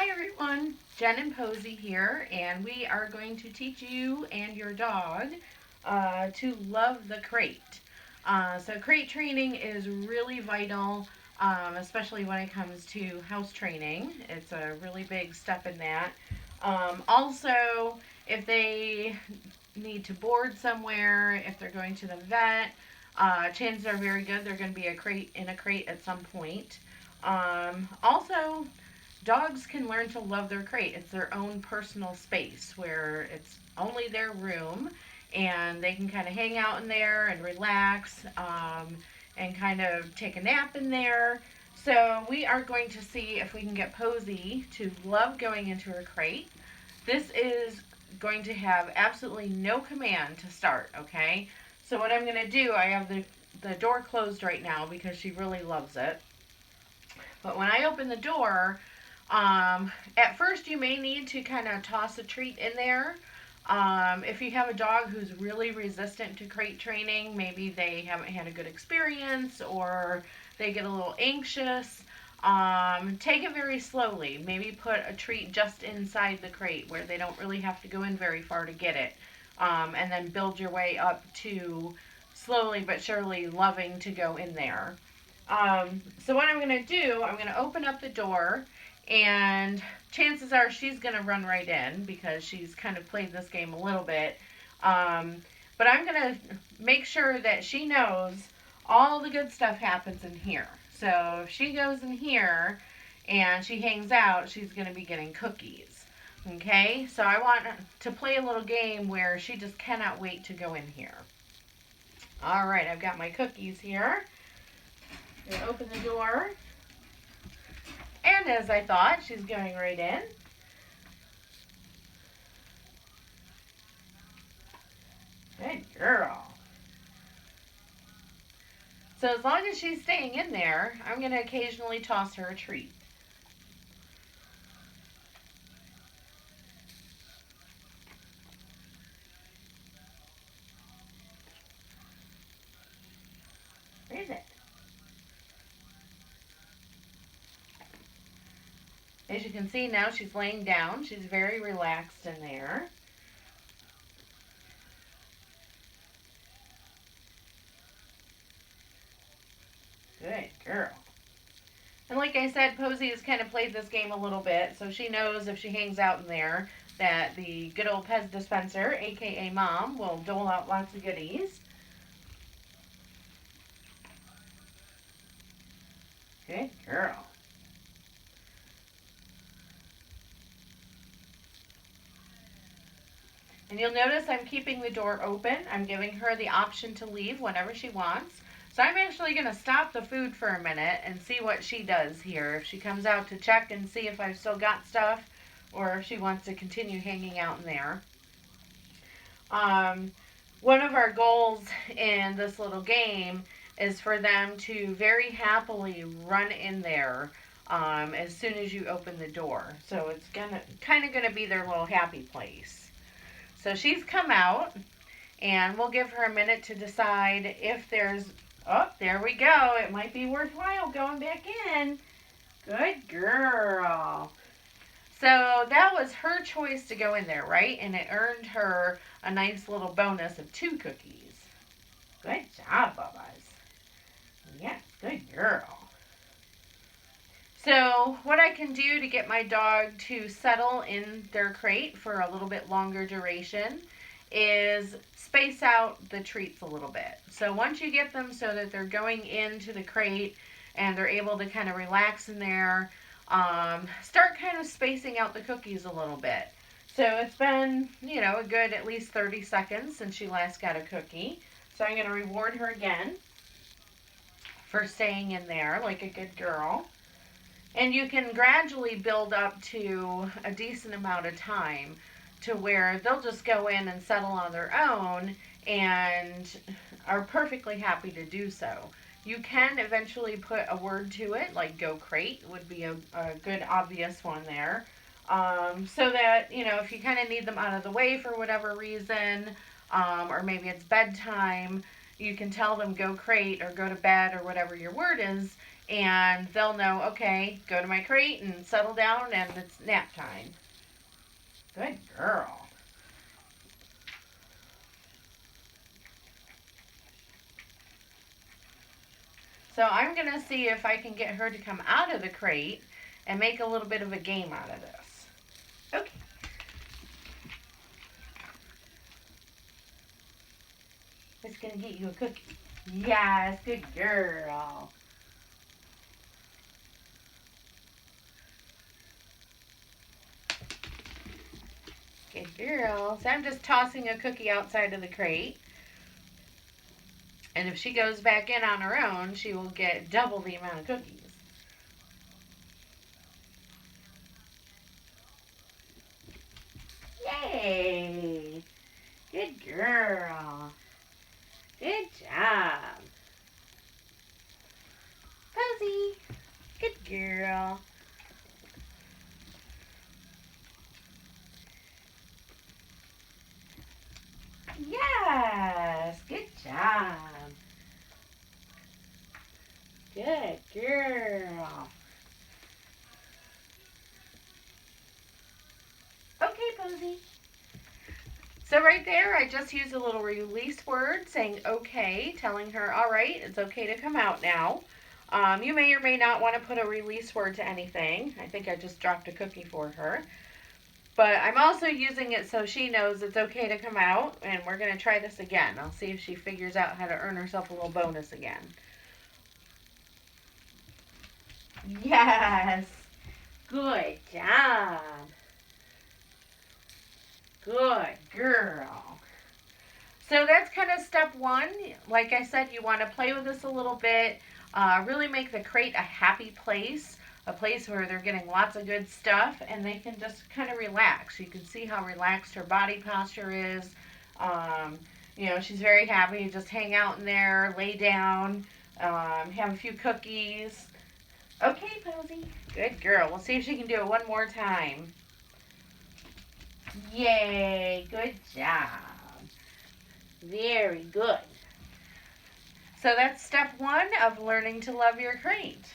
Hi everyone, Jen and Posey here, and we are going to teach you and your dog to love the crate. So crate training is really vital, especially when it comes to house training. It's a really big step in that. Also, if they need to board somewhere, if they're going to the vet, chances are very good they're going to be in a crate at some point. Also, dogs can learn to love their crate. It's their own personal space where it's only their room and they can kind of hang out in there and relax and kind of take a nap in there. So, we are going to see if we can get Posey to love going into her crate. This is going to have absolutely no command to start, okay? So, what I'm going to do, I have the door closed right now because she really loves it. But when I open the door, at first, you may need to kind of toss a treat in there. If you have a dog who's really resistant to crate training, maybe they haven't had a good experience or they get a little anxious, take it very slowly. Maybe put a treat just inside the crate where they don't really have to go in very far to get it. And then build your way up to slowly but surely loving to go in there. So what I'm going to do, I'm going to open up the door, and chances are she's going to run right in because she's kind of played this game a little bit. Um, but I'm going to make sure that she knows all the good stuff happens in here. So if she goes in here and she hangs out, she's going to be getting cookies. Okay, so I want to play a little game where she just cannot wait to go in here. All right, I've got my cookies here. I'm going to open the door. And as I thought, she's going right in. Good girl. So as long as she's staying in there, I'm going to occasionally toss her a treat. Where is it? As you can see now, she's laying down. She's very relaxed in there. Good girl. And like I said, Posey has kind of played this game a little bit, so she knows if she hangs out in there that the good old Pez dispenser, aka Mom, will dole out lots of goodies. Good girl. And you'll notice I'm keeping the door open. I'm giving her the option to leave whenever she wants. So I'm actually going to stop the food for a minute and see what she does here. If she comes out to check and see if I've still got stuff or if she wants to continue hanging out in there. One of our goals in this little game is for them to very happily run in there as soon as you open the door. So it's kind of gonna be their little happy place. So she's come out, and we'll give her a minute to decide if there's. Oh, there we go. It might be worthwhile going back in. Good girl. So that was her choice to go in there, right? And it earned her a nice little bonus of 2 cookies. Good job, Bubba's. Yes, good girl. So what I can do to get my dog to settle in their crate for a little bit longer duration is space out the treats a little bit. So once you get them so that they're going into the crate and they're able to kind of relax in there, start kind of spacing out the cookies a little bit. So it's been, a good at least 30 seconds since she last got a cookie. So I'm going to reward her again for staying in there like a good girl. And you can gradually build up to a decent amount of time to where they'll just go in and settle on their own and are perfectly happy to do so. You can eventually put a word to it, like go crate would be a good obvious one there. So that, if you kind of need them out of the way for whatever reason, or maybe it's bedtime, you can tell them go crate or go to bed or whatever your word is, and they'll know, okay, go to my crate and settle down, and it's nap time. Good girl. So I'm going to see if I can get her to come out of the crate and make a little bit of a game out of this. Okay. It's going to get you a cookie. Yes, good girl. Good girl. So I'm just tossing a cookie outside of the crate. And if she goes back in on her own, she will get double the amount of cookies. Yay! Good girl. Good job. Posy. Good girl. Yes. Good job. Good girl. Okay, Posy. So right there, I just used a little release word saying okay, telling her, all right, it's okay to come out now. You may or may not want to put a release word to anything. I think I just dropped a cookie for her. But I'm also using it so she knows it's okay to come out, and we're going to try this again. I'll see if she figures out how to earn herself a little bonus again. Yes. Good job. Good girl. So that's kind of step one. Like I said, you want to play with this a little bit. Really make the crate a happy place. A place where they're getting lots of good stuff and they can just kind of relax. You can see how relaxed her body posture is. She's very happy to just hang out in there, lay down, have a few cookies. Okay, Posy. Good girl. We'll see if she can do it one more time. Yay. Good job. Very good. So that's step one of learning to love your crate.